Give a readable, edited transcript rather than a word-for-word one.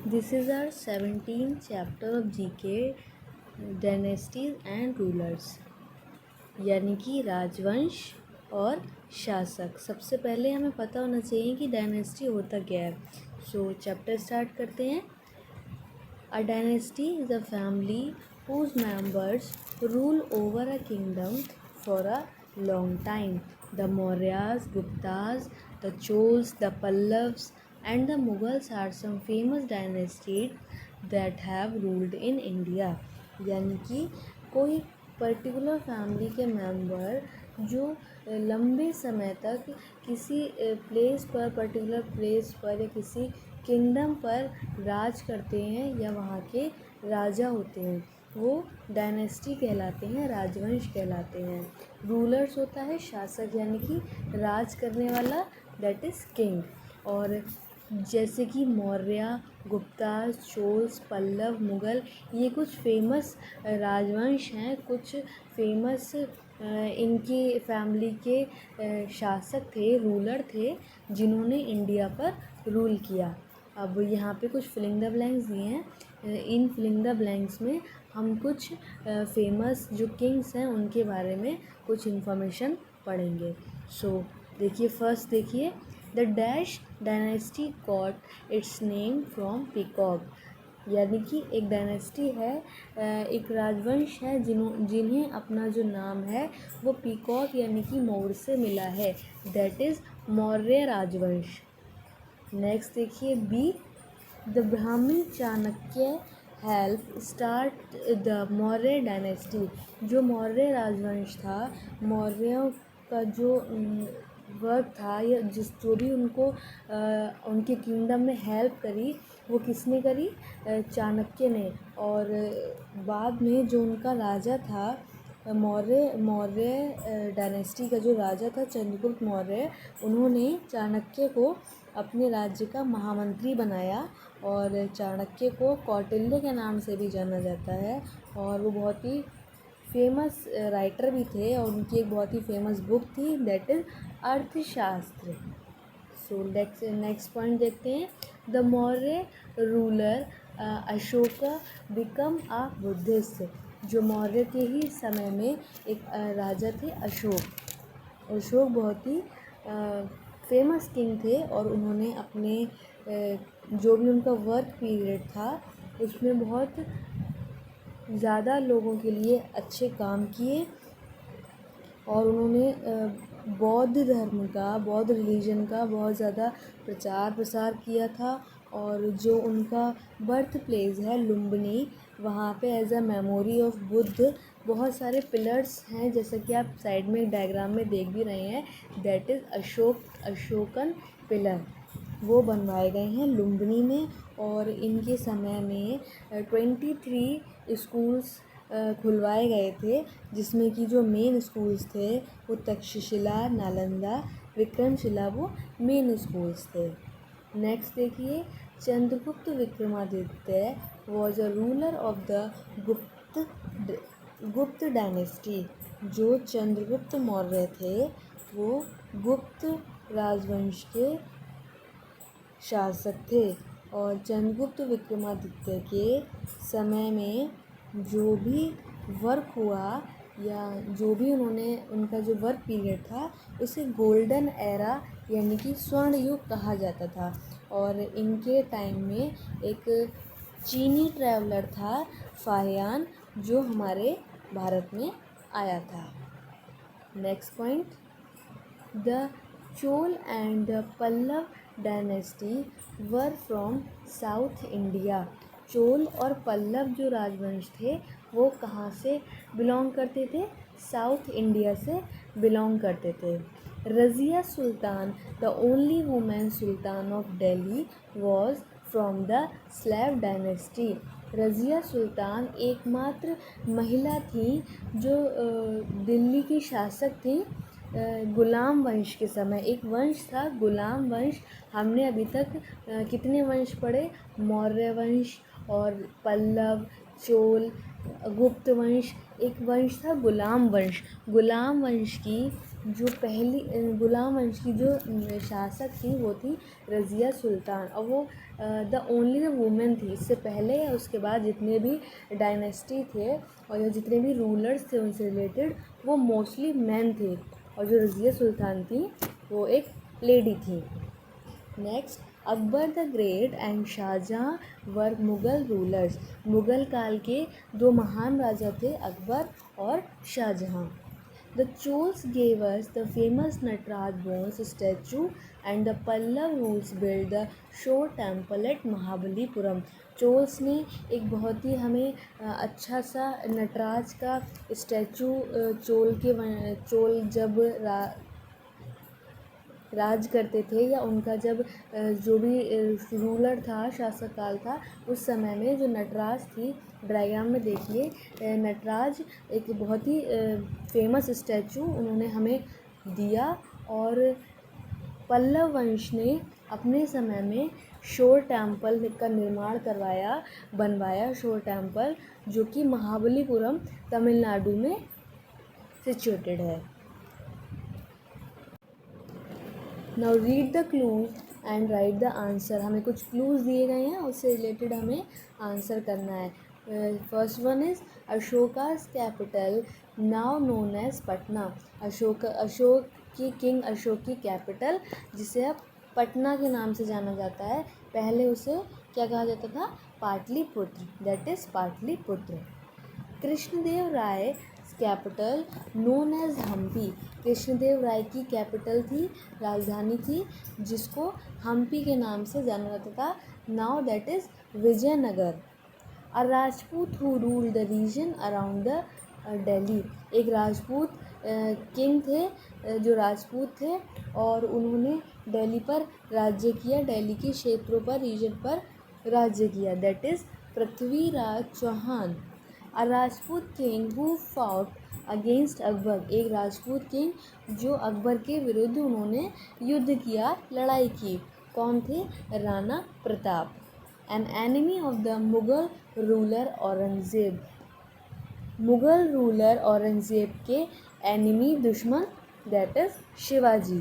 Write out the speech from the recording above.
This is our 17th chapter of GK, Dynasties and Rulers, यानी कि राजवंश और शासक। सबसे पहले हमें पता होना चाहिए कि डायनेस्टी होता क्या है। सो चैप्टर स्टार्ट करते हैं। A dynasty is a family whose members rule over a kingdom for a long time. The Mauryas, Guptas, the Chols, the Pallavs, and the Mughals are some famous dynasties that have ruled in India. यानी कि कोई particular family के member जो लंबे समय तक किसी place पर, पर्टिकुलर प्लेस पर या किसी किंगडम पर राज करते हैं या वहाँ के राजा होते हैं, वो डायनेस्टी कहलाते हैं, राजवंश कहलाते हैं। रूलर्स होता है शासक, यानी कि राज करने वाला, दैट इज़ किंग। और जैसे कि मौर्य, गुप्ता, चोल्स, पल्लव, मुग़ल, ये कुछ फेमस राजवंश हैं, कुछ फेमस इनकी फैमिली के शासक थे, रूलर थे, जिन्होंने इंडिया पर रूल किया। अब यहाँ पे कुछ फिलिंग द ब्लैंक्स दिए हैं। इन फिलिंग द ब्लैंक्स में हम कुछ फेमस जो किंग्स हैं उनके बारे में कुछ इन्फॉर्मेशन पढ़ेंगे। सो देखिए, फर्स्ट देखिए, the dash dynasty got its name from peacock. यानी कि एक डायनेस्टी है, एक राजवंश है जिन्हें अपना जो नाम है वो पीकॉक यानी कि मोर से मिला है, दैट इज़ मौर्य राजवंश। नेक्स्ट देखिए, B, the Brahmi Chanakya help start the Maurya dynasty. जो मौर्य राजवंश था, मौर्यों का जो वर्क था या जो भी उनको उनके किंगडम में हेल्प करी, वो किसने करी? चाणक्य ने। और बाद में जो उनका राजा था, मौर्य डायनेस्टी का जो राजा था चंद्रगुप्त मौर्य, उन्होंने चाणक्य को अपने राज्य का महामंत्री बनाया। और चाणक्य को कौटिल्य के नाम से भी जाना जाता है, और वो बहुत ही फेमस राइटर भी थे, और उनकी एक बहुत ही फेमस बुक थी, दैट इज़ अर्थशास्त्र। सो नेक्स्ट पॉइंट देखते हैं, the Maurya ruler Ashoka become a Buddhist. जो मौर्य के ही समय में एक राजा थे अशोक। अशोक बहुत ही फेमस किंग थे, और उन्होंने अपने जो भी उनका वर्क पीरियड था उसमें बहुत ज़्यादा लोगों के लिए अच्छे काम किए, और उन्होंने बौद्ध धर्म का, बौद्ध रिलीजन का बहुत ज़्यादा प्रचार प्रसार किया था। और जो उनका बर्थ प्लेस है लुम्बिनी, वहाँ पे as a memory of Buddha बहुत सारे पिलर्स हैं, जैसा कि आप साइड में डायग्राम में देख भी रहे हैं, दैट इज़ अशोकन पिलर, वो बनवाए गए हैं लुम्बिनी में। और इनके समय में 23 स्कूल्स खुलवाए गए थे, जिसमें कि जो मेन स्कूल्स थे वो तक्षशिला, नालंदा, विक्रमशिला, वो मेन स्कूल्स थे। नेक्स्ट देखिए, Chandragupta Vikramaditya was a ruler of the गुप्त डायनेस्टी। जो चंद्रगुप्त मौर्य थे वो गुप्त राजवंश के शासक थे। और चंद्रगुप्त विक्रमादित्य के समय में जो भी वर्क हुआ या जो भी उनका जो वर्क पीरियड था, उसे गोल्डन एरा यानी कि स्वर्ण युग कहा जाता था। और इनके टाइम में एक चीनी ट्रैवलर था फाहियान, जो हमारे भारत में आया था। Next point, the Chola and the Pallava dynasty were from South India. Chola और पल्लव जो राजवंश थे वो कहाँ से बिलोंग करते थे? साउथ इंडिया से बिलोंग करते थे। Razia Sultan, the only women sultan of Delhi, was from the slave dynasty. Razia Sultan एकमात्र महिला थी जो दिल्ली की शासक थी गुलाम वंश के समय। एक वंश था गुलाम वंश। हमने अभी तक कितने वंश पढ़े? मौर्य वंश और पल्लव, चोल, गुप्त वंश। एक वंश था गुलाम वंश। गुलाम वंश की जो पहली गुलाम वंश की जो शासक थी वो थी रज़िया सुल्तान, और वो द ओनली वुमेन थी। इससे पहले या उसके बाद जितने भी डायनेस्टी थे और जितने भी रूलर्स थे उनसे रिलेटेड वो मोस्टली मैन थे, और जो रज़िया सुल्तान थी वो एक लेडी थी। Next, Akbar the great and Shahjahan were Mughal rulers. Mughal काल के दो महान राजा थे, अकबर और Shahjahan. The Chols gave us the famous Nataraj bronze statue, and the Pallav rules built the Shore Temple at Mahabalipuram. चोल्स ने एक बहुत ही हमें अच्छा सा नटराज का स्टैचू चोल जब राज करते थे, या उनका जब जो भी रूलर था, शासक काल था, उस समय में जो नटराज थी, डायग्राम में देखिए नटराज एक बहुत ही फेमस स्टैचू उन्होंने हमें दिया। और पल्लव वंश ने अपने समय में शोर टेम्पल का निर्माण बनवाया शोर टेम्पल, जो कि महाबलीपुरम तमिलनाडु में सिचुएटेड है। Now read the clues and right the answer. हमें कुछ क्लूज दिए गए हैं, उससे रिलेटेड हमें आंसर करना है। First one is Ashoka's capital now known as Patna. Ashok की किंग अशोक की कैपिटल, जिसे अब पटना के नाम से जाना जाता है, पहले उसे क्या कहा जाता था? Pataliputra, that is Pataliputra. Krishnadeva Raya capital known as Hampi. Krishnadeva Raya की कैपिटल थी, राजधानी थी, जिसको हम्पी के नाम से जाना जाता था। Now that is Vijayanagara. A Rajput who rule the region around the Delhi. एक राजपूत किंग थे, जो राजपूत थे, और उन्होंने दिल्ली पर राज्य किया, दिल्ली के क्षेत्रों पर, रीजन पर राज्य किया, that is Prithviraj Chauhan. A Rajput king who fought against Akbar. एक राजपूत किंग जो अकबर के विरुद्ध उन्होंने युद्ध किया, लड़ाई की। कौन थे? Rana Pratap. An enemy of the Mughal ruler Aurangzeb. Mughal ruler Aurangzeb के एनिमी, दुश्मन, दैट इज़ शिवाजी।